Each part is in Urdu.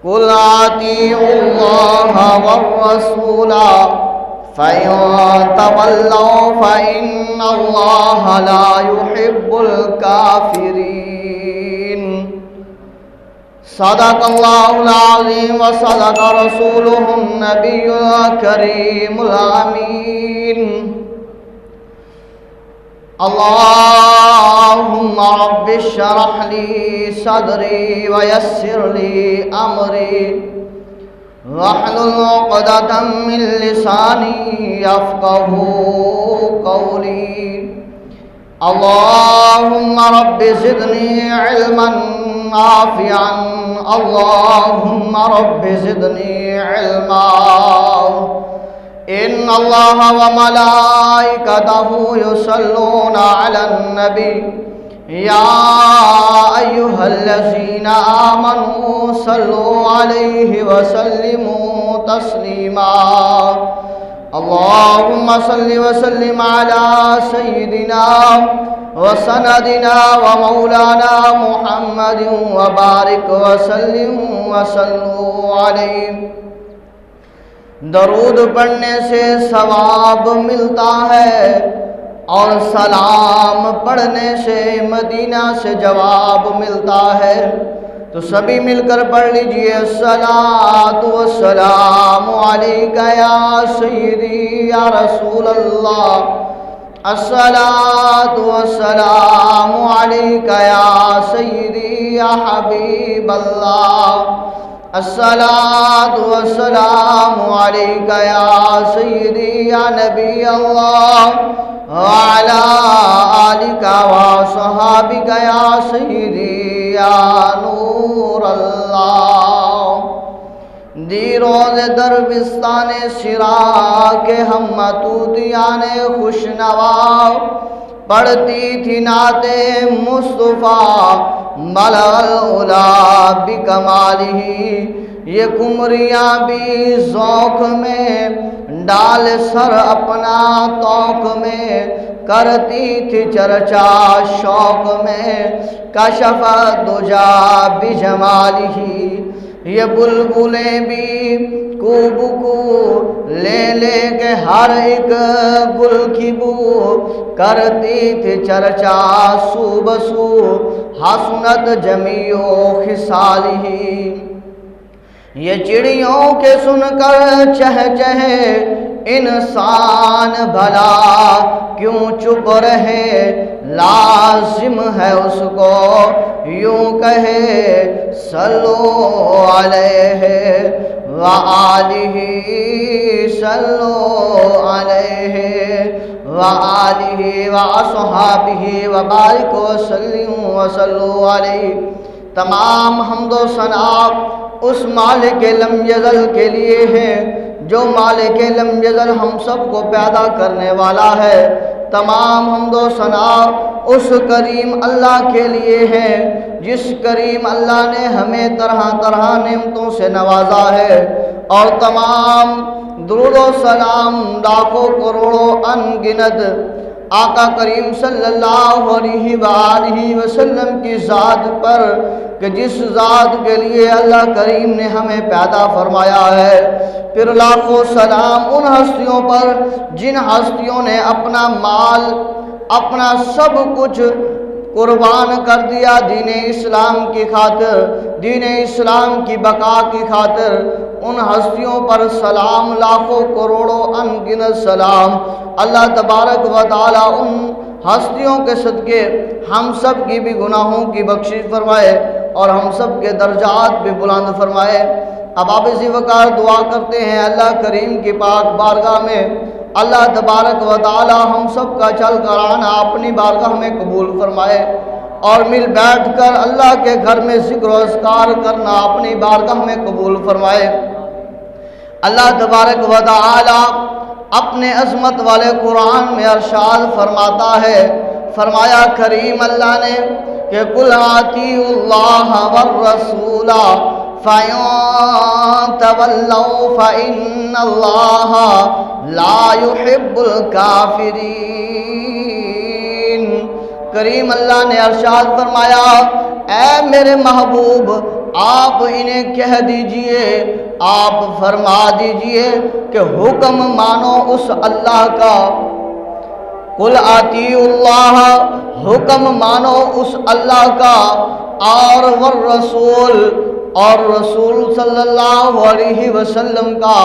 قل اطیعوا اللہ والرسول فإن تولوا فإن اللہ لا يحب الكافرین۔ صدق اللہ العظیم وصدق رسولہ النبی الکریم الامین۔ اللہم رب اشرح لی صدری ویسر لی امری واحلل عقدۃ من لسانی یفقہوا قولی۔ اللہم رب زدنی علما نافعا، اللہم رب زدنی علما۔ ان اللہ وملائکتہ یصلون علی النبی یا ایہا الذین آمنوا صلوا علیہ وسلموا تسلیما۔ اللہم صل وسلم علی سیدنا وسندنا ومولانا محمد وبارک وسلم وصلوا علیہ۔ درود پڑھنے سے ثواب ملتا ہے اور سلام پڑھنے سے مدینہ سے جواب ملتا ہے، تو سبھی مل کر پڑھ لیجئے الصلاۃ والسلام علیک یا سیدی یا رسول اللہ، الصلاۃ والسلام علیک یا سیدی یا حبیب اللہ، الصلاۃ والسلام علیک یا سیدی یا نبی اللہ، وعلی آلک وصحابک یا سیدی یا نور اللہ۔ دی روز در بستان سرا کے ہم مطوطیان خوشنوا، پڑھتی تھی نعت مصطفیٰ بلغ العلا بکمالہ، یہ کمریاں بھی ذوق میں ڈال سر اپنا توق میں، کرتی تھی چرچا شوق میں کشف دجا بجمالہ، یہ بلبلیں بھی کو بکو لے لے کے ہر ایک گل کی بو، کرتی تھی چرچا سو بسو حسنت جمیع خصالہ، یہ چڑیوں کے سن کر چہ چہے انسان بھلا کیوں چپ رہے، لازم ہے اس کو یوں کہے صلو علیہ وآلہ، صلو علیہ وآلہ وصحابہ وبارک وسلم وصلو علیہ۔ تمام حمد و ثنا اس مالک لم یزل کے لیے ہے جو مالک لم یزل ہم سب کو پیدا کرنے والا ہے۔ تمام حمد و ثنا اس کریم اللہ کے لیے ہے جس کریم اللہ نے ہمیں طرح طرح نعمتوں سے نوازا ہے، اور تمام درود و سلام لاکھوں کروڑوں ان گنت آقا کریم صلی اللہ علیہ وآلہ وسلم کی ذات پر، کہ جس ذات کے لیے اللہ کریم نے ہمیں پیدا فرمایا ہے۔ پھر لاکھوں سلام ان ہستیوں پر جن ہستیوں نے اپنا مال اپنا سب کچھ قربان کر دیا دین اسلام کی خاطر، دین اسلام کی بقا کی خاطر۔ ان ہستیوں پر سلام، لاکھوں کروڑوں ان گنت سلام۔ اللہ تبارک و تعالی ان ہستیوں کے صدقے ہم سب کی بھی گناہوں کی بخشش فرمائے اور ہم سب کے درجات بھی بلند فرمائے۔ اب آپ اسی وقار دعا کرتے ہیں اللہ کریم کی پاک بارگاہ میں، اللہ تبارک و تعالی ہم سب کا چل کر آنا اپنی بارگاہ میں قبول فرمائے، اور مل بیٹھ کر اللہ کے گھر میں ذکر و اذکار کرنا اپنی بارگاہ میں قبول فرمائے۔ اللہ تبارک و تعالی اپنے عظمت والے قرآن میں ارشاد فرماتا ہے، فرمایا کریم اللہ نے کہ قل اطیعوا اللہ والرسول فَإِن تَوَلَّوْا فَإِنَّ اللَّهَ لَا يُحِبُّ الْكَافِرِينَ۔ کریم اللہ نے ارشاد فرمایا اے میرے محبوب آپ انہیں کہہ دیجئے، آپ فرما دیجئے کہ حکم مانو اس اللہ کا، قل اطیعوا اللہ، حکم مانو اس اللہ کا، اور والرسول، اور رسول صلی اللہ علیہ وسلم کا۔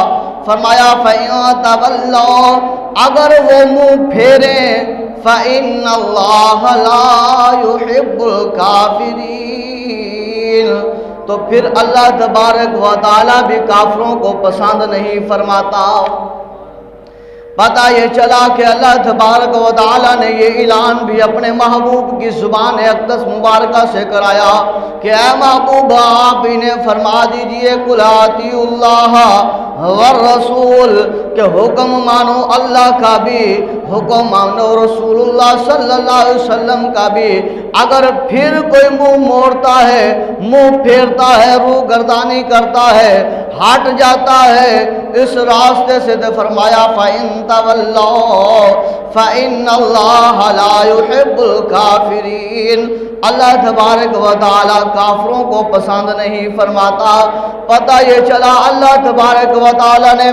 فرمایا فَإِن تَوَلَّوْا، اگر وہ منہ پھیریں، فَإِنَّ اللَّهَ لَا يُحِبُّ الْكَافِرِينَ، تو پھر اللہ تبارک و تعالیٰ بھی کافروں کو پسند نہیں فرماتا۔ پتہ یہ چلا کہ اللہ تبارک و تعالیٰ نے یہ اعلان بھی اپنے محبوب کی زبان اقدس مبارکہ سے کرایا کہ اے محبوب آپ انہیں فرما دیجئے قل اطیعوا اللہ والرسول، کہ حکم مانو اللہ کا بھی، حکم مانو رسول اللہ صلی اللہ علیہ وسلم کا بھی۔ اگر پھر کوئی منہ موڑتا ہے، منہ پھیرتا ہے، روح گردانی کرتا ہے، ہٹ جاتا ہے اس راستے سے، تو فرمایا فَإِن تَوَلَّوْا فَإِنَّ اللَّهَ لَا يُحِبُّ الْكَافِرِينَ، اللہ تبارک و تعالیٰ کافروں کو پسند نہیں فرماتا۔ پتہ یہ چلا اللہ تبارک و تعالیٰ نے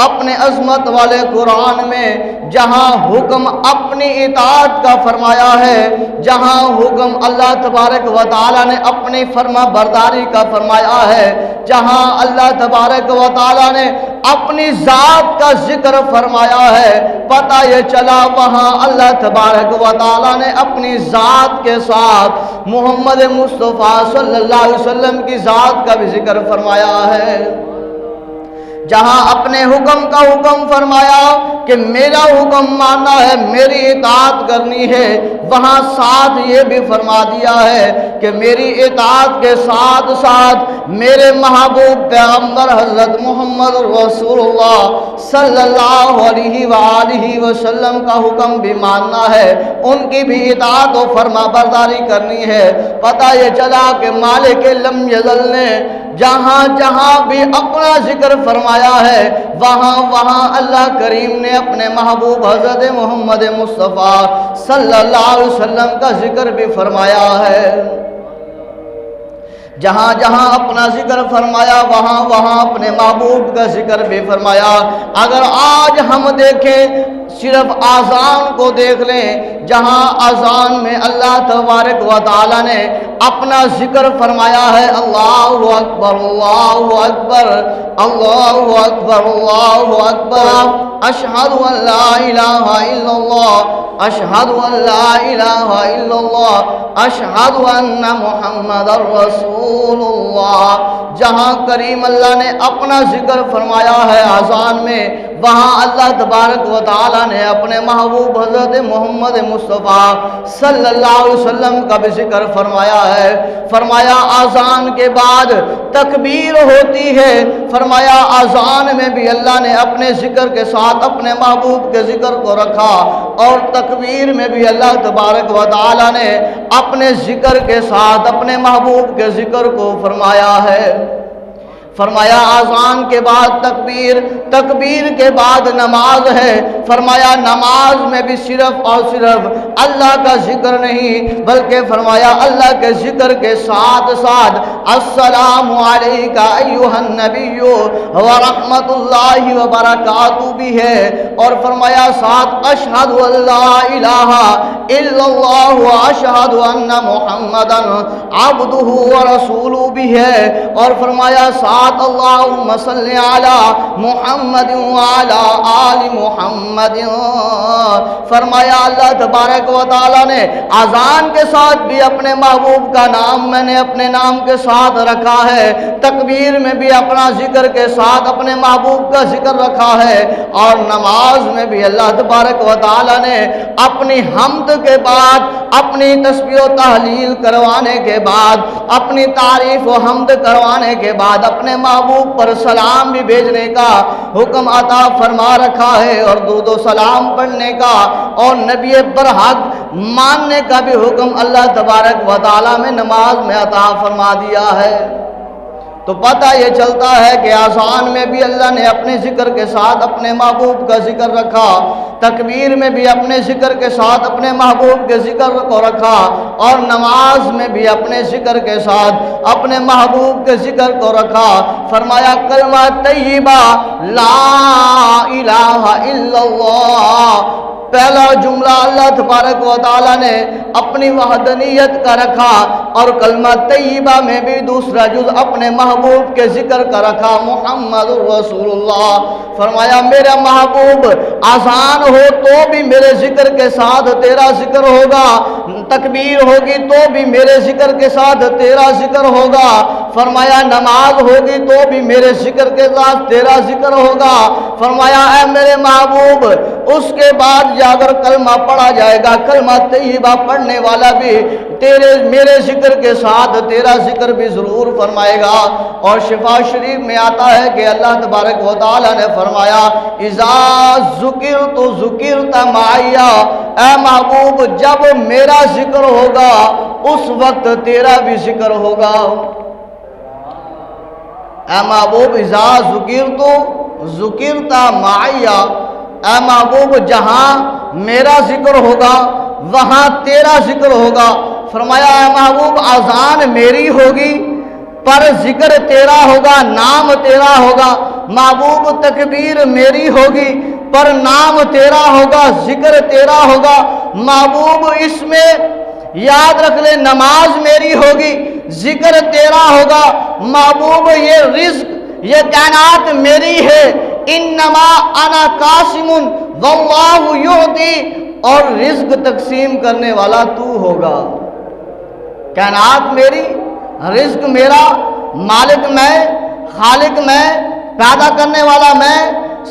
اپنے عظمت والے قرآن میں جہاں حکم اپنی اطاعت کا فرمایا ہے، جہاں حکم اللہ تبارک و تعالیٰ نے اپنی فرما برداری کا فرمایا ہے، جہاں اللہ تبارک و تعالیٰ نے اپنی ذات کا ذکر فرمایا ہے، پتہ یہ چلا وہاں اللہ تبارک و تعالیٰ نے اپنی ذات کے ساتھ محمد مصطفیٰ صلی اللہ علیہ وسلم کی ذات کا بھی ذکر فرمایا ہے۔ جہاں اپنے حکم کا حکم فرمایا کہ میرا حکم ماننا ہے، میری اطاعت کرنی ہے، وہاں ساتھ یہ بھی فرما دیا ہے کہ میری اطاعت کے ساتھ ساتھ میرے محبوب پیغمبر حضرت محمد رسول اللہ صلی اللہ علیہ وآلہ وسلم کا حکم بھی ماننا ہے، ان کی بھی اطاعت و فرما برداری کرنی ہے۔ پتہ یہ چلا کہ مالک لم یزل نے جہاں جہاں بھی اپنا ذکر فرمایا ہے، وہاں وہاں اللہ کریم نے اپنے محبوب حضرت محمد مصطفیٰ صلی اللہ علیہ وسلم کا ذکر بھی فرمایا ہے۔ جہاں جہاں اپنا ذکر فرمایا وہاں وہاں اپنے محبوب کا ذکر بھی فرمایا۔ اگر آج ہم دیکھیں، صرف آذان کو دیکھ لیں، جہاں آذان میں اللہ تبارک و تعالیٰ نے اپنا ذکر فرمایا ہے، اللہ اکبر اللہ اکبر اللہ اکبر اللہ اکبر، اشہد ان لا الہ الا اللہ اشہد ان لا الہ الا اللہ اشہد ان محمد رسول اللہ۔ جہاں کریم اللہ نے اپنا ذکر فرمایا ہے آذان میں، وہاں اللہ تبارک و تعالیٰ نے اپنے محبوب حضرت محمد مصطفیٰ صلی اللہ علیہ وسلم کا بھی ذکر فرمایا ہے۔ فرمایا آذان کے بعد تکبیر ہوتی ہے، فرمایا آذان میں بھی اللہ نے اپنے ذکر کے ساتھ اپنے محبوب کے ذکر کو رکھا، اور تکبیر میں بھی اللہ تبارک و تعالیٰ نے اپنے ذکر کے ساتھ اپنے محبوب کے ذکر کو فرمایا ہے۔ فرمایا آذان کے بعد تکبیر، تکبیر کے بعد نماز ہے، فرمایا نماز میں بھی صرف اور صرف اللہ کا ذکر نہیں، بلکہ فرمایا اللہ کے ذکر کے ساتھ ساتھ السلام علیکہ ایھا النبی ورحمۃ اللہ وبرکاتہ بھی ہے، اور فرمایا ساتھ اشہد ان لا الہ الا اللہ واشہد ان محمدا عبدہ ورسولہ بھی ہے، اور فرمایا ساتھ اللہم صلی علی محمد وعلی آل محمد۔ فرمایا اللہ تبارک و تعالیٰ نے اذان کے ساتھ بھی اپنے محبوب کا نام میں نے اپنے نام کے ساتھ رکھا ہے، تکبیر میں بھی اپنا ذکر کے ساتھ اپنے محبوب کا ذکر رکھا ہے، اور نماز میں بھی اللہ تبارک و تعالیٰ نے اپنی حمد کے بعد، اپنی تسبیح و تحلیل کروانے کے بعد، اپنی تعریف و حمد کروانے کے بعد اپنے محبوب پر سلام بھی بھیجنے کا حکم عطا فرما رکھا ہے، اور درود و سلام پڑھنے کا اور نبی برحق ماننے کا بھی حکم اللہ تبارک و تعالیٰ میں نماز میں عطا فرما دیا ہے۔ تو پتہ یہ چلتا ہے کہ آذان میں بھی اللہ نے اپنے ذکر کے ساتھ اپنے محبوب کا ذکر رکھا، تکبیر میں بھی اپنے ذکر کے ساتھ اپنے محبوب کے ذکر کو رکھا، اور نماز میں بھی اپنے ذکر کے ساتھ اپنے محبوب کے ذکر کو رکھا۔ فرمایا کلمہ طیبہ لا الہ الا اللہ، پہلا جملہ اللہ تبارک و تعالیٰ نے اپنی وحدانیت کا رکھا، اور کلمہ طیبہ میں بھی دوسرا جز اپنے محبوب کے ذکر کا رکھا، محمد رسول اللہ۔ فرمایا میرا محبوب آسان ہو تو بھی میرے ذکر کے ساتھ تیرا ذکر ہوگا، تکبیر ہوگی تو بھی میرے ذکر کے ساتھ تیرا ذکر ہوگا، فرمایا نماز ہوگی تو بھی میرے ذکر کے ساتھ تیرا ذکر ہوگا۔ فرمایا اے میرے محبوب اس کے بعد جا کر کلمہ پڑھا جائے گا، کلمہ طیبہ پڑھنے والا بھی میرے ذکر کے ساتھ تیرا ذکر بھی ضرور فرمائے گا۔ اور شفا شریف میں آتا ہے کہ اللہ تبارک و تعالی نے فرمایا اذا ذکرت ذکرت معی، اے محبوب جب میرا ذکر ہوگا اس وقت تیرا بھی ذکر ہوگا۔ اے محبوب اذا ذکرت ذکرت معی، اے محبوب جہاں میرا ذکر ہوگا وہاں تیرا ذکر ہوگا۔ فرمایا اے محبوب اذان میری ہوگی پر ذکر تیرا ہوگا، نام تیرا ہوگا۔ محبوب تکبیر میری ہوگی پر نام تیرا ہوگا، ذکر تیرا ہوگا۔ محبوب اس میں یاد رکھ لے نماز میری ہوگی، ذکر تیرا ہوگا۔ محبوب یہ رزق یہ کائنات میری ہے، انما انا قاسم واللہ یعطی، اور رزق تقسیم کرنے والا تو ہوگا۔ کائنات میری، رزق میرا، مالک میں، خالق میں، پیدا کرنے والا میں،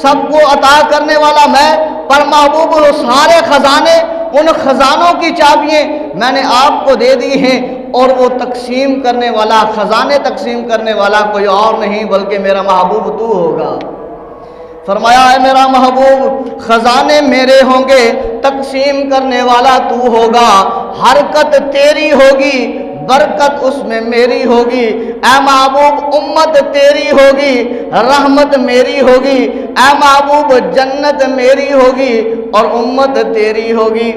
سب کو عطا کرنے والا میں، پر محبوب وہ سارے خزانے، ان خزانوں کی چابیاں میں نے آپ کو دے دی ہیں، اور وہ تقسیم کرنے والا، خزانے تقسیم کرنے والا کوئی اور نہیں بلکہ میرا محبوب تو ہوگا۔ فرمایا ہے میرا محبوب خزانے میرے ہوں گے، تقسیم کرنے والا تو ہوگا، حرکت تیری ہوگی، برکت اس میں میری ہوگی۔ اے محبوب امت تیری ہوگی، رحمت میری ہوگی۔ اے محبوب جنت میری ہوگی اور امت تیری ہوگی۔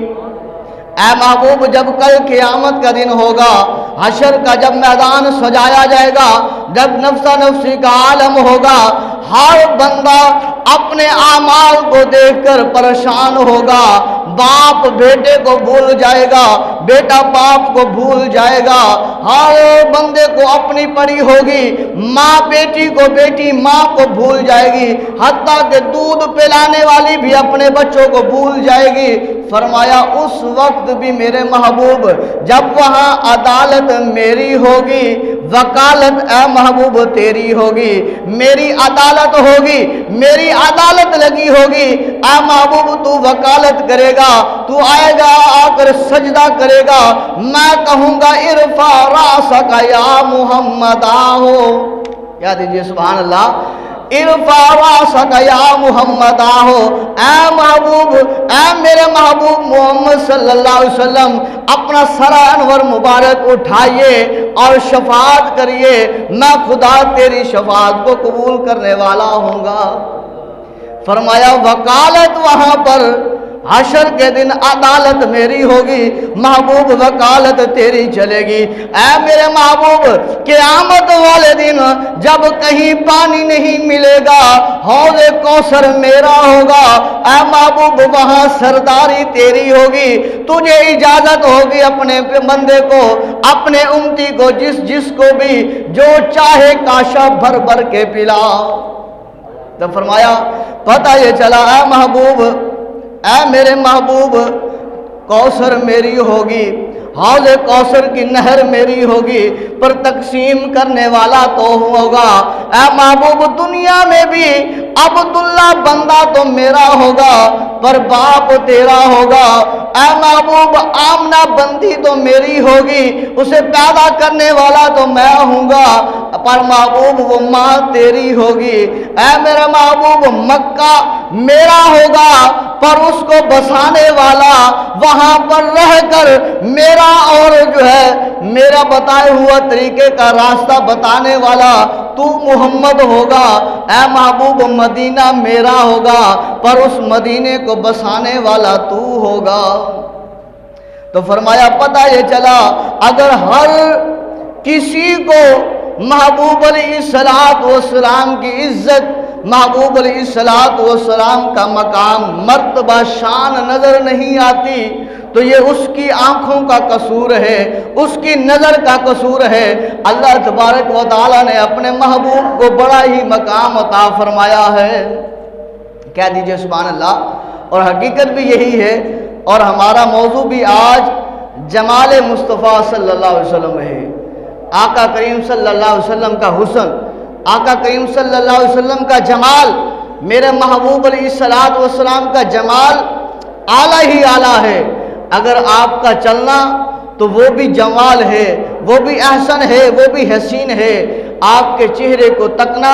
اے محبوب جب کل قیامت کا دن ہوگا، حشر کا جب میدان سجایا جائے گا، جب نفسا نفسی کا عالم ہوگا، ہر بندہ اپنے اعمال کو دیکھ کر پریشان ہوگا۔ باپ بیٹے کو بھول جائے گا، بیٹا باپ کو بھول جائے گا، ہر بندے کو اپنی پڑی ہوگی، ماں بیٹی کو، بیٹی ماں کو بھول جائے گی، حتیٰ کہ دودھ پلانے والی بھی اپنے بچوں کو بھول جائے گی۔ فرمایا اس وقت بھی میرے محبوب جب وہاں عدالت میری ہوگی، وکالت اے محبوب تیری ہوگی، میری عدالت ہوگی، میری عدالت لگی ہوگی۔ اے محبوب تو وکالت کرے گا، تو آئے گا آ کر سجدہ کرے گا، میں کہوں گا ارفع راسک یا محمد آہو، کیا دیجئے سبحان اللہ، ارفع راسک یا محمد آہو۔ اے محبوب، اے میرے محبوب محمد صلی اللہ علیہ وسلم اپنا سر انور مبارک اٹھائیے اور شفاعت کریے، میں خدا تیری شفاعت کو قبول کرنے والا ہوں گا۔ فرمایا وکالت وہاں پر حشر کے دن عدالت میری ہوگی، محبوب وکالت تیری چلے گی۔ اے میرے محبوب قیامت والے دن جب کہیں پانی نہیں ملے گا، حوض کوثر میرا ہوگا، اے محبوب وہاں سرداری تیری ہوگی، تجھے اجازت ہوگی اپنے بندے کو، اپنے امتی کو، جس کو بھی جو چاہے کاشا بھر بھر کے پلا۔ تو فرمایا پتہ یہ چلا اے محبوب، اے میرے محبوب کوثر میری ہوگی، حوض کوثر کی نہر میری ہوگی، پر تقسیم کرنے والا تو ہوگا۔ اے محبوب دنیا میں بھی عبداللہ بندہ تو میرا ہوگا پر باپ تیرا ہوگا۔ اے محبوب آمنہ بندی تو میری ہوگی، اسے پیدا کرنے والا تو میں ہوں گا، پر محبوب وہ ماں تیری ہوگی۔ اے میرا محبوب مکہ میرا ہوگا پر اس کو بسانے والا، وہاں پر رہ کر میرا اور جو ہے میرا بتائے ہوا طریقے کا راستہ بتانے والا تو محمد ہوگا۔ اے محبوب مدینہ میرا ہوگا پر اس مدینے کو بسانے والا تو ہوگا۔ تو فرمایا پتہ یہ چلا اگر ہر کسی کو محبوب علیہ الصلوۃ والسلام کی عزت، محبوب علیہ الصلوۃ والسلام کا مقام، مرتبہ، شان نظر نہیں آتی تو یہ اس کی آنکھوں کا قصور ہے، اس کی نظر کا قصور ہے۔ اللہ تبارک و تعالیٰ نے اپنے محبوب کو بڑا ہی مقام عطا فرمایا ہے۔ کہہ دیجئے سبحان اللہ۔ اور حقیقت بھی یہی ہے، اور ہمارا موضوع بھی آج جمال مصطفیٰ صلی اللہ علیہ وسلم ہے۔ آقا کریم صلی اللہ علیہ وسلم کا حسن، آقا کریم صلی اللہ علیہ وسلم کا جمال، میرے محبوب علیہ الصلوۃ والسلام کا جمال اعلیٰ ہی اعلیٰ ہے۔ اگر آپ کا چلنا تو وہ بھی جمال ہے، وہ بھی احسن ہے، وہ بھی حسین ہے۔ آپ کے چہرے کو تکنا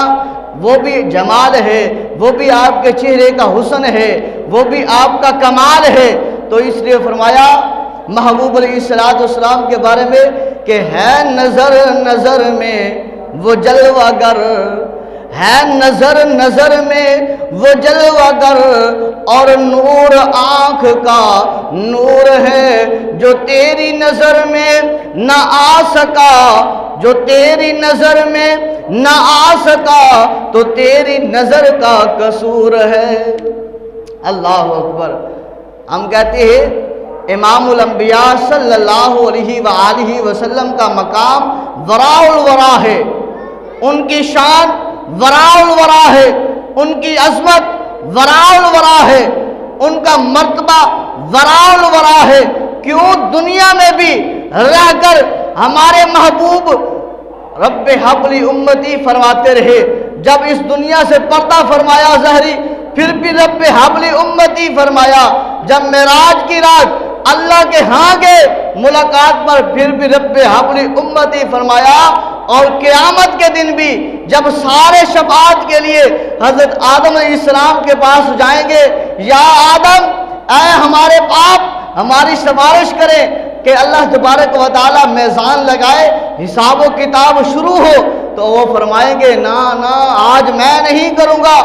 وہ بھی جمال ہے، وہ بھی آپ کے چہرے کا حسن ہے، وہ بھی آپ کا کمال ہے۔ تو اس لیے فرمایا محبوب علیہ الصلوۃ والسلام کے بارے میں کہ ہے نظر نظر میں وہ جلوہ گر، ہے نظر نظر میں وہ جلوہ گر، اور نور آنکھ کا نور ہے جو تیری نظر میں نہ آ سکا، جو تیری نظر میں نہ آ سکا تو تیری نظر کا قصور ہے۔ اللہ اکبر۔ ہم کہتے ہیں امام الانبیاء صلی اللہ علیہ وآلہ وسلم کا مقام وراء الورا ہے، ان کی شان وراء الورا ہے، ان کی عظمت وراء الورا ہے، ان کا مرتبہ وراء الورا ہے۔ کیوں؟ دنیا میں بھی رہ کر ہمارے محبوب رب حب لی امتی فرماتے رہے، جب اس دنیا سے پردہ فرمایا ظہری، پھر بھی رب حب لی امتی فرمایا، جب معراج کی رات اللہ کے ہاں گئے ملاقات پر، پھر بھی رب حب لی امتی فرمایا، اور قیامت کے دن بھی جب سارے شفاعت کے لیے حضرت آدم علیہ السلام کے پاس جائیں گے، یا آدم اے ہمارے باپ ہماری سفارش کریں کہ اللہ تبارک و تعالیٰ میزان لگائے، حساب و کتاب شروع ہو، تو وہ فرمائیں گے نا نا آج میں نہیں کروں گا،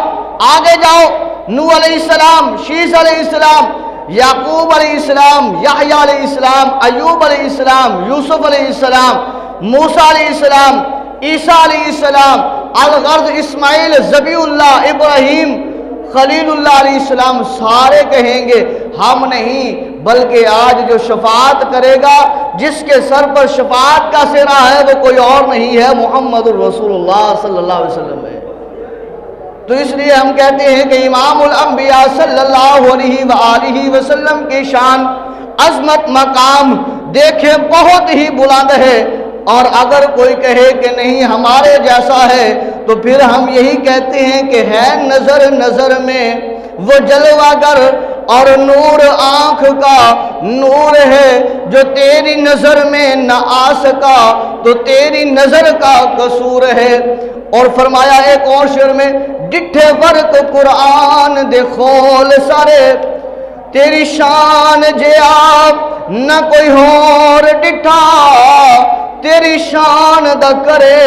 آگے جاؤ۔ نوح علیہ السلام، شیس علیہ السلام، یعقوب علیہ السلام، یحییٰ علیہ السلام، ایوب علیہ السلام، یوسف علیہ السلام، موسیٰ علیہ السلام، عیسیٰ علیہ السلام، الغرض اسماعیل، ذبیح اللہ، ابراہیم، خلیل اللہ علیہ السلام، سارے کہیں گے ہم نہیں، بلکہ آج جو شفاعت کرے گا، جس کے سر پر شفاعت کا سرا ہے، وہ کوئی اور نہیں ہے، محمد الرسول اللہ صلی اللہ علیہ وسلم ہے۔ تو اس لیے ہم کہتے ہیں کہ امام الانبیاء صلی اللہ علیہ وآلہ وسلم کی شان، عظمت، مقام دیکھیں بہت ہی بلند ہے، اور اگر کوئی کہے کہ نہیں ہمارے جیسا ہے تو پھر ہم یہی کہتے ہیں کہ ہے نظر نظر میں وہ جلوہ گر، اور نور آنکھ کا نور ہے جو تیری نظر میں نہ آ سکا تو تیری نظر کا قصور ہے۔ اور فرمایا ایک اور شعر میں، ڈٹھے ورک قرآن دے خول سارے، تیری شان جے آپ نہ کوئی اور ڈٹھا، تیری شان دا کرے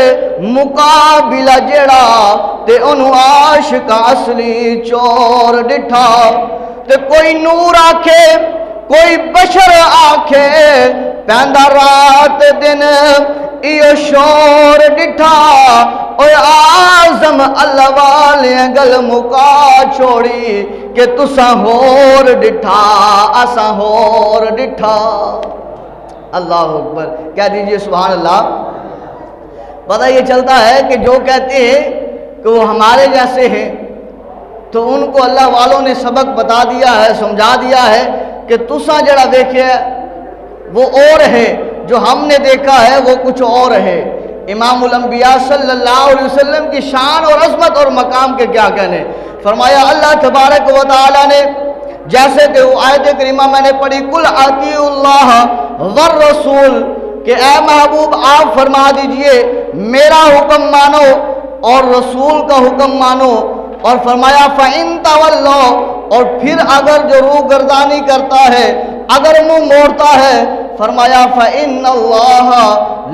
مقابلہ جڑا تے انہوں عاشق اصلی چور ڈٹھا۔ تے کوئی نور آکھے کوئی بشر آکھے، پیندہ رات دن ایو شور ڈٹھا، اوے آزم اللہ والے گل مکا چھوڑی کہ تساں ہور ڈٹھا اساں ہور ڈٹھا۔ اللہ اکبر، کہہ دیجئے سبحان اللہ۔ پتہ یہ چلتا ہے کہ جو کہتے ہیں کہ وہ ہمارے جیسے ہیں، تو ان کو اللہ والوں نے سبق بتا دیا ہے، سمجھا دیا ہے کہ تساں جڑا دیکھے وہ اور ہے، جو ہم نے دیکھا ہے وہ کچھ اور ہے۔ امام الانبیاء صلی اللہ علیہ وسلم کی شان اور عظمت اور مقام کے کیا کہنے۔ فرمایا اللہ تبارک و تعالی نے، جیسے کہ وہ آیت کریمہ میں نے پڑھی، کل اطیعوا اللہ والرسول، کہ اے محبوب آپ فرما دیجئے میرا حکم مانو اور رسول کا حکم مانو۔ اور فرمایا فَإِن تَوَلَّوْا، اور پھر اگر جو روح گردانی کرتا ہے، اگر منہ موڑتا ہے، فرمایا فَإِنَّ اللَّهَ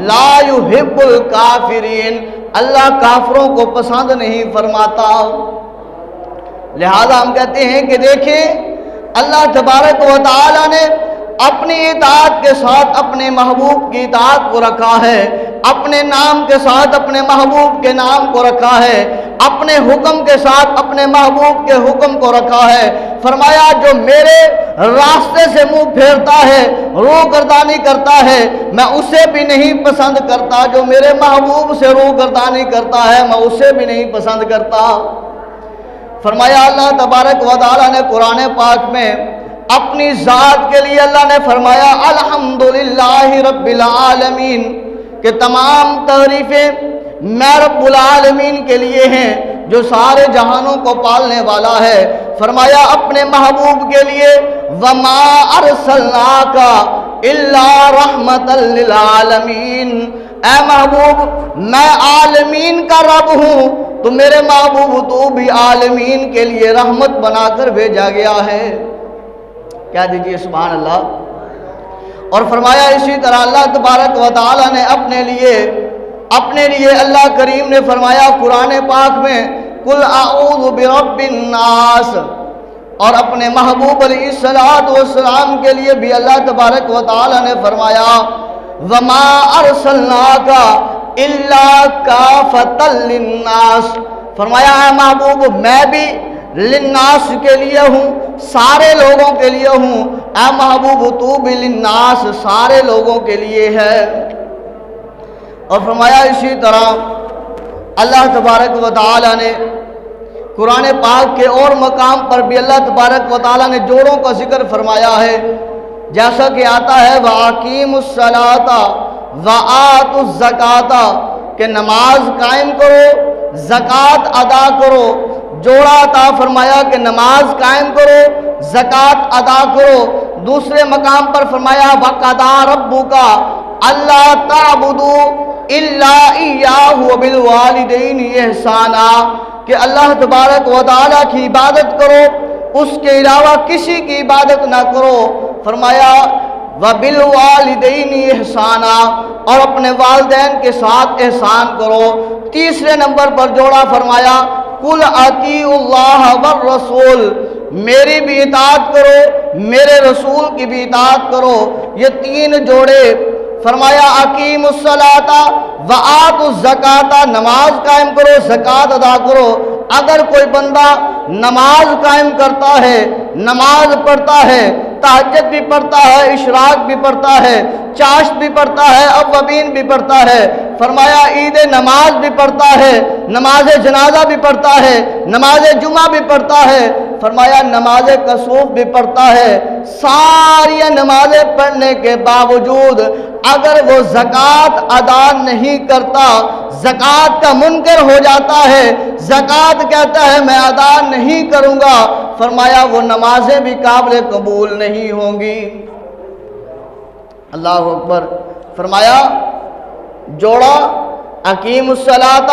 لَا يُحِبُّ الْكَافِرِينَ، اللہ کافروں کو پسند نہیں فرماتا۔ لہذا ہم کہتے ہیں کہ دیکھیں اللہ تبارک و تعالی نے اپنی اطاعت کے ساتھ اپنے محبوب کی اطاعت کو رکھا ہے، اپنے نام کے ساتھ اپنے محبوب کے نام کو رکھا ہے، اپنے حکم کے ساتھ اپنے محبوب کے حکم کو رکھا ہے۔ فرمایا جو میرے راستے سے منہ پھیرتا ہے، روگردانی کرتا ہے، میں اسے بھی نہیں پسند کرتا، جو میرے محبوب سے روگردانی کرتا ہے میں اسے بھی نہیں پسند کرتا۔ فرمایا اللہ تبارک و تعالیٰ نے قرآن پاک میں اپنی ذات کے لیے اللہ نے فرمایا الحمدللہ رب العالمین، کہ تمام تعریفیں میں رب العالمین کے لیے ہیں جو سارے جہانوں کو پالنے والا ہے۔ فرمایا اپنے محبوب کے لیے وما ارسلناک الا رحمتا للعالمین، اے محبوب میں عالمین کا رب ہوں تو میرے محبوب تو بھی عالمین کے لیے رحمت بنا کر بھیجا گیا ہے۔ کیا دیجئے سبحان اللہ۔ اور فرمایا اسی طرح اللہ تبارک و تعالیٰ نے اپنے لیے اللہ کریم نے فرمایا قرآن پاک میں قل اعوذ برب الناس، اور اپنے محبوب علیہ السلام کے لیے بھی اللہ تبارک و تعالیٰ نے فرمایا وما ارسلناک الا کافۃ للناس، فرمایا اے محبوب میں بھی للناس کے لیے ہوں، سارے لوگوں کے لیے ہوں، اے محبوب تو بھی للناس سارے لوگوں کے لیے ہے۔ اور فرمایا اسی طرح اللہ تبارک و تعالیٰ نے قرآن پاک کے اور مقام پر بھی اللہ تبارک و تعالیٰ نے جوڑوں کا ذکر فرمایا ہے، جیسا کہ آتا ہے وَأَقِیمُوا الصَّلَاةَ وَآتُوا الزَّکَاةَ، کہ نماز قائم کرو زکوٰۃ ادا کرو۔ جوڑا عطا فرمایا کہ نماز قائم کرو زکوٰۃ ادا کرو۔ دوسرے مقام پر فرمایا وَقَضَىٰ رَبُّكَ أَلَّا تَعْبُدُوا إِلَّا إِيَّاهُ وَبِالْوَالِدَيْنِ إِحْسَانًا، کہ اللہ تبارک و تعالیٰ کی عبادت کرو، اس کے علاوہ کسی کی عبادت نہ کرو۔ فرمایا وَبِالْوَالِدَيْنِ إِحْسَانًا، اور اپنے والدین کے ساتھ احسان کرو۔ تیسرے نمبر پر جوڑا فرمایا قُلْ أَطِیعُوا اللَّهَ وَالرَّسُولَ، میری بھی اطاعت کرو میرے رسول کی بھی اطاعت کرو۔ یہ تین جوڑے فرمایا اقیموا الصلاۃ وآتوا الزکاۃ، نماز قائم کرو زکوٰۃ ادا کرو۔ اگر کوئی بندہ نماز قائم کرتا ہے، نماز پڑھتا ہے، تہجد بھی پڑھتا ہے، اشراق بھی پڑھتا ہے، چاشت بھی پڑھتا ہے، اوابین بھی پڑھتا ہے، فرمایا عید نماز بھی پڑھتا ہے، نماز جنازہ بھی پڑھتا ہے، نماز جمعہ بھی پڑھتا ہے، فرمایا نماز کسوف بھی پڑھتا ہے، ساری نمازیں پڑھنے کے باوجود اگر وہ زکوٰۃ ادا نہیں کرتا، زکوٰۃ کا منکر ہو جاتا ہے، زکوٰۃ کہتا ہے میں ادا نہیں کروں گا، فرمایا وہ نمازیں بھی قابل قبول نہیں ہوں گی۔ اللہ اکبر۔ فرمایا جوڑا اقیموا الصلاۃ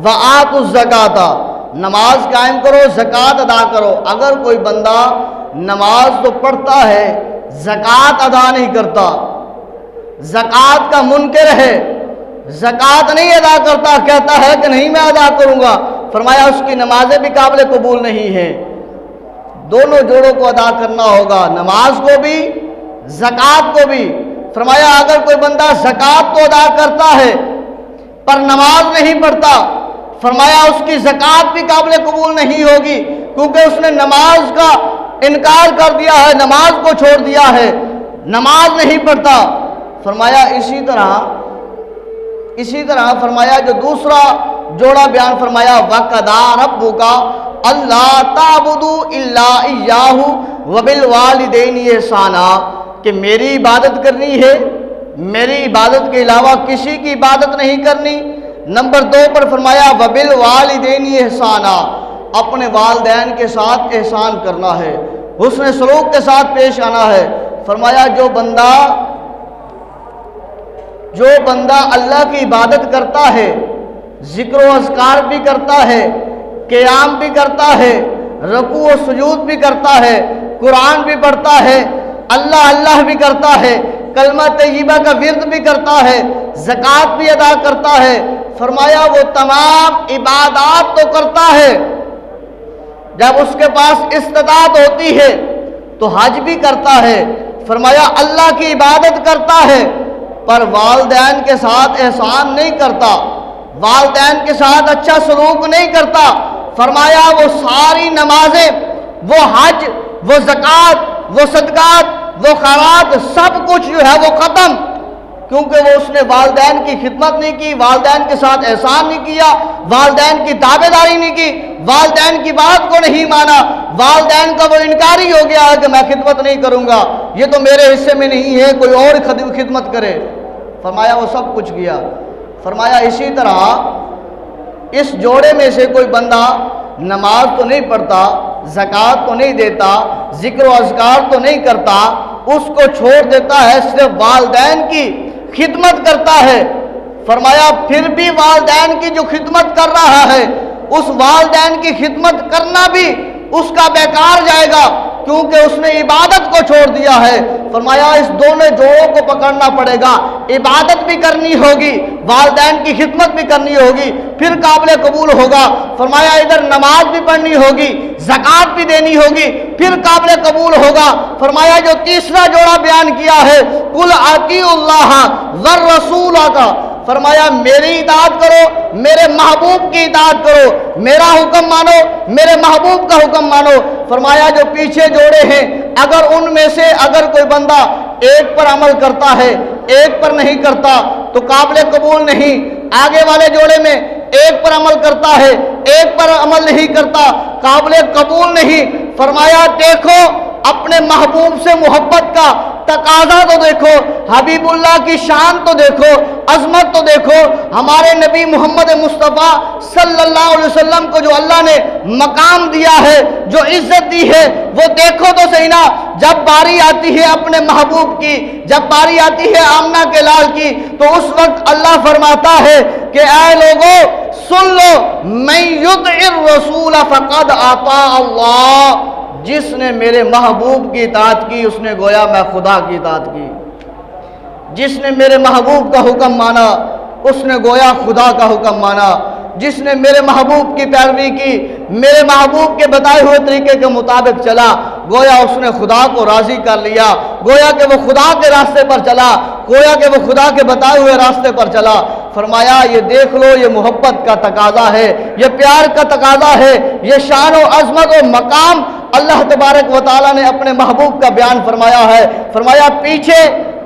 وآتوا الزکاۃ، نماز قائم کرو زکوٰۃ ادا کرو۔ اگر کوئی بندہ نماز تو پڑھتا ہے زکوٰۃ ادا نہیں کرتا، زکوٰۃ کا منکر ہے، زکوٰۃ نہیں ادا کرتا، کہتا ہے کہ نہیں میں ادا کروں گا، فرمایا اس کی نمازیں بھی قابل قبول نہیں ہیں۔ دونوں جوڑوں کو ادا کرنا ہوگا، نماز کو بھی زکوٰۃ کو بھی۔ فرمایا اگر کوئی بندہ زکوٰۃ تو ادا کرتا ہے پر نماز نہیں پڑھتا، فرمایا اس کی زکوٰۃ بھی قابل قبول نہیں ہوگی، کیونکہ اس نے نماز کا انکار کر دیا ہے، نماز کو چھوڑ دیا ہے، نماز نہیں پڑھتا۔ فرمایا اسی طرح فرمایا جو دوسرا جوڑا بیان فرمایا وَقَضَىٰ رَبُّكَ أَلَّا تَعْبُدُوا إِلَّا إِيَّاهُ وَبِالْوَالِدَيْنِ إِحْسَانًا، کہ میری عبادت کرنی ہے، میری عبادت کے علاوہ کسی کی عبادت نہیں کرنی۔ نمبر 2 پر فرمایا وَبِالْوَالِدَيْنِ إِحْسَانًا، اپنے والدین کے ساتھ احسان کرنا ہے، حسن سلوک کے ساتھ پیش آنا ہے۔ فرمایا جو بندہ اللہ کی عبادت کرتا ہے، ذکر و اذکار بھی کرتا ہے، قیام بھی کرتا ہے، رکوع و سجود بھی کرتا ہے، قرآن بھی پڑھتا ہے، اللہ بھی کرتا ہے، کلمہ طیبہ کا ورد بھی کرتا ہے، زکوٰۃ بھی ادا کرتا ہے، فرمایا وہ تمام عبادات تو کرتا ہے، جب اس کے پاس استطاعت ہوتی ہے تو حج بھی کرتا ہے، فرمایا اللہ کی عبادت کرتا ہے پر والدین کے ساتھ احسان نہیں کرتا، والدین کے ساتھ اچھا سلوک نہیں کرتا، فرمایا وہ ساری نمازیں، وہ حج، وہ زکوٰۃ، وہ صدقات، وہ خیرات، سب کچھ جو ہے وہ ختم، کیونکہ وہ اس نے والدین کی خدمت نہیں کی، والدین کے ساتھ احسان نہیں کیا، والدین کی تابع داری نہیں کی، والدین کی بات کو نہیں مانا، والدین کا وہ انکاری ہو گیا ہے کہ میں خدمت نہیں کروں گا، یہ تو میرے حصے میں نہیں ہے، کوئی اور خدمت کرے۔ فرمایا وہ سب کچھ کیا۔ فرمایا اسی طرح اس جوڑے میں سے کوئی بندہ نماز تو نہیں پڑھتا، زکوٰۃ تو نہیں دیتا، ذکر و اذکار تو نہیں کرتا، اس کو چھوڑ دیتا ہے، صرف والدین کی خدمت کرتا ہے۔ فرمایا پھر بھی والدین کی جو خدمت کر رہا ہے، اس والدین کی خدمت کرنا بھی اس کا بیکار جائے گا، کیونکہ اس نے عبادت کو چھوڑ دیا ہے۔ فرمایا اس دونوں جوڑوں کو پکڑنا پڑے گا، عبادت بھی کرنی ہوگی، والدین کی خدمت بھی کرنی ہوگی، پھر قابل قبول ہوگا۔ فرمایا ادھر نماز بھی پڑھنی ہوگی، زکوٰۃ بھی دینی ہوگی، پھر قابل قبول ہوگا۔ فرمایا جو تیسرا جوڑا بیان کیا ہے، قل اطیعوا اللہ والرسول کا، فرمایا میری اطاعت کرو، میرے محبوب کی اطاعت کرو، میرا حکم مانو، میرے محبوب کا حکم مانو۔ فرمایا جو پیچھے جوڑے ہیں، اگر ان میں سے اگر کوئی بندہ ایک پر عمل کرتا ہے، ایک پر نہیں کرتا تو قابل قبول نہیں۔ آگے والے جوڑے میں ایک پر عمل کرتا ہے، ایک پر عمل نہیں کرتا، قابل قبول نہیں۔ فرمایا دیکھو اپنے محبوب سے محبت کا تقاضا تو دیکھو، حبیب اللہ کی شان تو دیکھو، عظمت تو دیکھو، ہمارے نبی محمد مصطفیٰ صلی اللہ علیہ وسلم کو جو اللہ نے مقام دیا ہے، جو عزت دی ہے، وہ دیکھو تو صحیح نا۔ جب باری آتی ہے اپنے محبوب کی، جب باری آتی ہے آمنہ کے لال کی، تو اس وقت اللہ فرماتا ہے کہ اے لوگو سن لو، من یطع الرسول فقد اطاع اللہ، جس نے میرے محبوب کی اطاعت کی اس نے گویا میں خدا کی اطاعت کی، جس نے میرے محبوب کا حکم مانا اس نے گویا خدا کا حکم مانا، جس نے میرے محبوب کی پیروی کی، میرے محبوب کے بتائے ہوئے طریقے کے مطابق چلا، گویا اس نے خدا کو راضی کر لیا، گویا کہ وہ خدا کے راستے پر چلا، گویا کہ وہ خدا کے بتائے ہوئے راستے پر چلا۔ فرمایا یہ دیکھ لو، یہ محبت کا تقاضا ہے، یہ پیار کا تقاضا ہے، یہ شان و عظمت و مقام اللہ تبارک و تعالیٰ نے اپنے محبوب کا بیان فرمایا ہے۔ فرمایا پیچھے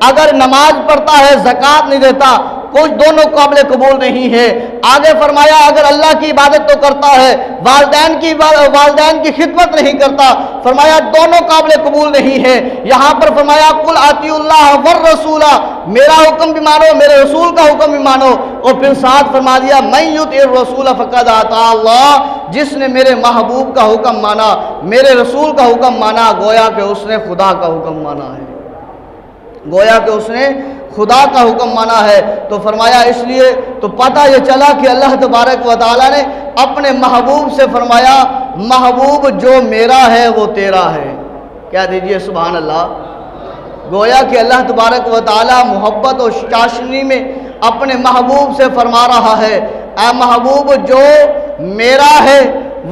اگر نماز پڑھتا ہے، زکوٰۃ نہیں دیتا، کچھ دونوں قابل قبول نہیں ہے۔ آگے فرمایا اگر اللہ کی عبادت تو کرتا ہے، والدین کی خدمت نہیں کرتا، فرمایا دونوں قابل قبول نہیں ہے۔ یہاں پر فرمایا قل اطیعوا اللہ والرسول، میرا حکم بھی مانو، میرے رسول کا حکم بھی مانو، اور پھر ساتھ فرما دیا من یطع الرسول فقد اطاع اللہ، جس نے میرے محبوب کا حکم مانا، میرے رسول کا حکم مانا، گویا کہ اس نے خدا کا حکم مانا ہے، گویا کہ اس نے خدا کا حکم مانا ہے۔ تو فرمایا اس لیے تو پتہ یہ چلا کہ اللہ تبارک و تعالیٰ نے اپنے محبوب سے فرمایا محبوب جو میرا ہے وہ تیرا ہے۔ کیا دیجئے سبحان اللہ۔ گویا کہ اللہ تبارک و تعالیٰ محبت اور چاشنی میں اپنے محبوب سے فرما رہا ہے اے محبوب جو میرا ہے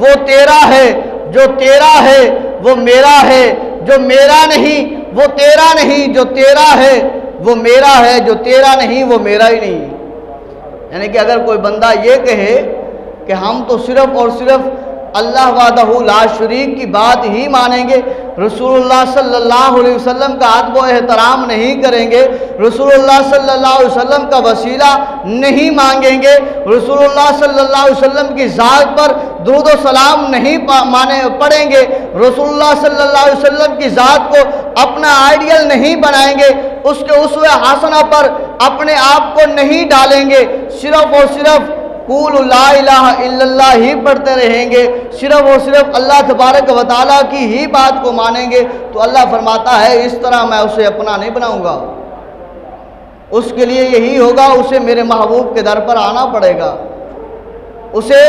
وہ تیرا ہے، جو تیرا ہے وہ میرا ہے، جو میرا نہیں وہ تیرا نہیں، جو تیرا ہے وہ میرا ہے، جو تیرا نہیں وہ میرا ہی نہیں۔ یعنی کہ اگر کوئی بندہ یہ کہے کہ ہم تو صرف اور صرف اللہ وحدہ لا شریک کی بات ہی مانیں گے، رسول اللہ صلی اللہ علیہ وسلم کا ادب و احترام نہیں کریں گے، رسول اللہ صلی اللہ علیہ وسلم کا وسیلہ نہیں مانگیں گے، رسول اللہ صلی اللہ علیہ وسلم کی ذات پر درود و سلام نہیں پڑھیں گے، رسول اللہ صلی اللہ علیہ وسلم کی ذات کو اپنا آئیڈیل نہیں بنائیں گے، اس کے اسوہ حسنہ پر اپنے آپ کو نہیں ڈالیں گے، صرف اور صرف قول لا الہ الا اللہ ہی پڑھتے رہیں گے، صرف اور صرف اللہ تبارک و تعالیٰ کی ہی بات کو مانیں گے، تو اللہ فرماتا ہے اس طرح میں اسے اپنا نہیں بناؤں گا۔ اس کے لیے یہی ہوگا، اسے میرے محبوب کے در پر آنا پڑے گا، اسے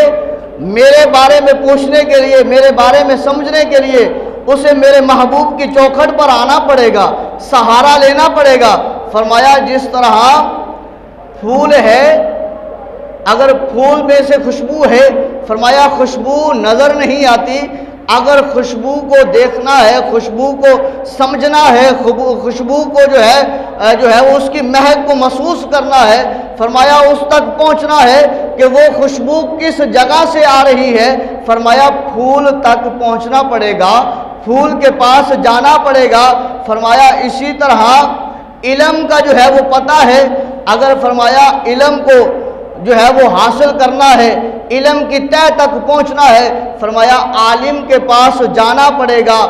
میرے بارے میں پوچھنے کے لیے، میرے بارے میں سمجھنے کے لیے اسے میرے محبوب کی چوکھٹ پر آنا پڑے گا، سہارا لینا پڑے گا۔ فرمایا جس طرح پھول ہے، اگر پھول میں سے خوشبو ہے، فرمایا خوشبو نظر نہیں آتی، اگر خوشبو کو دیکھنا ہے، خوشبو کو سمجھنا ہے، خوشبو کو جو ہے وہ اس کی مہک کو محسوس کرنا ہے، فرمایا اس تک پہنچنا ہے کہ وہ خوشبو کس جگہ سے آ رہی ہے، فرمایا پھول تک پہنچنا پڑے گا، پھول کے پاس جانا پڑے گا۔ فرمایا اسی طرح علم کا جو ہے وہ پتہ ہے، اگر فرمایا علم کو جو ہے وہ حاصل کرنا ہے، علم کی تہ تک پہنچنا ہے، فرمایا عالم کے پاس جانا پڑے گا،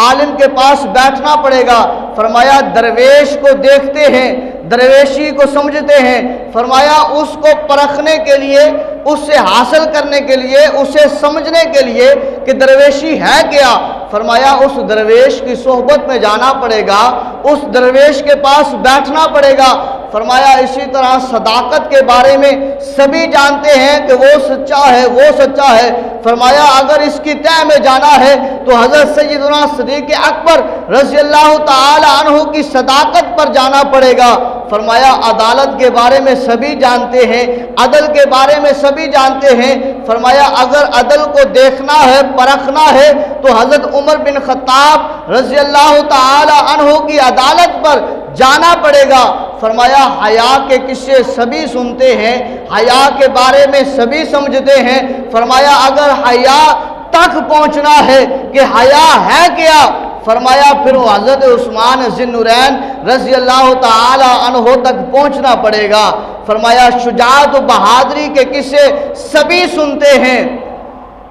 عالم کے پاس بیٹھنا پڑے گا۔ فرمایا درویش کو دیکھتے ہیں، درویشی کو سمجھتے ہیں، فرمایا اس کو پرکھنے کے لیے، اس سے حاصل کرنے کے لیے، اسے سمجھنے کے لیے کہ درویشی ہے کیا، فرمایا اس درویش کی صحبت میں جانا پڑے گا، اس درویش کے پاس بیٹھنا پڑے گا۔ فرمایا اسی طرح صداقت کے بارے میں سبھی جانتے ہیں کہ وہ سچا ہے، وہ سچا ہے، فرمایا اگر اس کی تہ میں جانا ہے تو حضرت سیدنا صدیق اکبر رضی اللہ تعالی عنہ کی صداقت پر جانا پڑے گا۔ فرمایا عدالت کے بارے میں سبھی جانتے ہیں، عدل کے بارے میں سبھی جانتے ہیں، فرمایا اگر عدل کو دیکھنا ہے، پرکھنا ہے تو حضرت عمر بن خطاب رضی اللہ تعالی عنہ کی عدالت پر جانا پڑے گا۔ فرمایا حیا کے قصے سبھی سنتے ہیں، حیا کے بارے میں سبھی سمجھتے ہیں، فرمایا اگر حیا تک پہنچنا ہے کہ حیا ہے کیا، فرمایا پھر وہ حضرت عثمان ذی النورین رضی اللہ تعالی عنہ تک پہنچنا پڑے گا۔ فرمایا شجاعت و بہادری کے قصے سبھی سنتے ہیں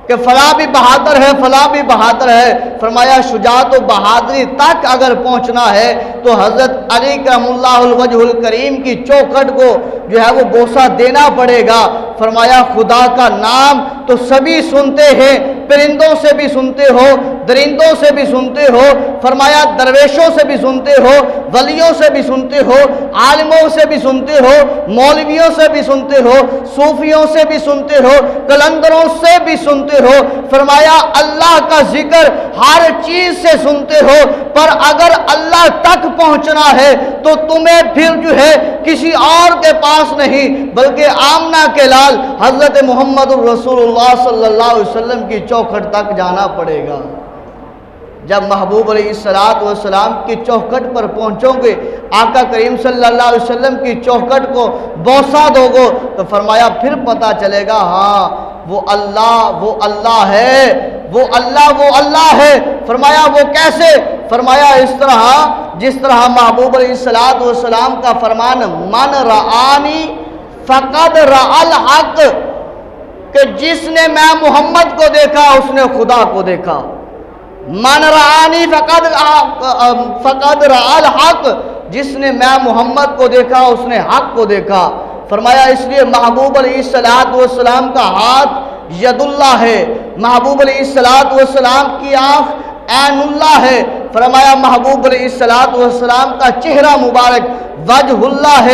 کہ فلاں بھی بہادر ہے، فلاں بھی بہادر ہے، فرمایا شجاعت و بہادری تک اگر پہنچنا ہے تو حضرت علی کرم اللہ الوجہ الکریم کی چوکھٹ کو جو ہے وہ بوسہ دینا پڑے گا۔ فرمایا خدا کا نام تو سبھی سنتے ہیں، پرندوں سے بھی سنتے ہو، درندوں سے بھی سنتے ہو، فرمایا درویشوں سے بھی سنتے ہو، ولیوں سے بھی سنتے ہو، عالموں سے بھی سنتے ہو، مولویوں سے بھی سنتے ہو، صوفیوں سے بھی سنتے ہو، کلندروں سے بھی سنتے ہو، فرمایا اللہ کا ذکر ہر چیز سے سنتے ہو، پر اگر اللہ تک پہنچنا ہے تو تمہیں پھر جو ہے کسی اور کے پاس نہیں بلکہ آمنہ کے لال حضرت محمد الرسول اللہ صلی اللہ علیہ وسلم کی چوکھٹ تک جانا پڑے گا۔ جب محبوب علیہ السلام کی چوکھٹ پر پہنچو گے، آقا کریم صلی اللہ علیہ وسلم کی چوکھٹ کو بوسہ دو گے تو فرمایا پھر پتہ چلے گا ہاں وہ اللہ ہے، وہ اللہ ہے۔ فرمایا وہ کیسے؟ فرمایا اس طرح جس طرح محبوب علیہ السلام کا فرمان من رآنی فقد رأى الحق، کہ جس نے میں محمد کو دیکھا اس نے خدا کو دیکھا۔ من رآنی فقد رأى الحق، جس نے میں محمد کو دیکھا اس نے حق کو دیکھا۔ فرمایا اس لیے محبوب علیہ السلام کا ہاتھ ید اللہ ہے، محبوب علیہ السلام کی آنکھ عین اللہ ہے، فرمایا محبوب علیہ السلام کا چہرہ مبارک وجہ اللہ ہے۔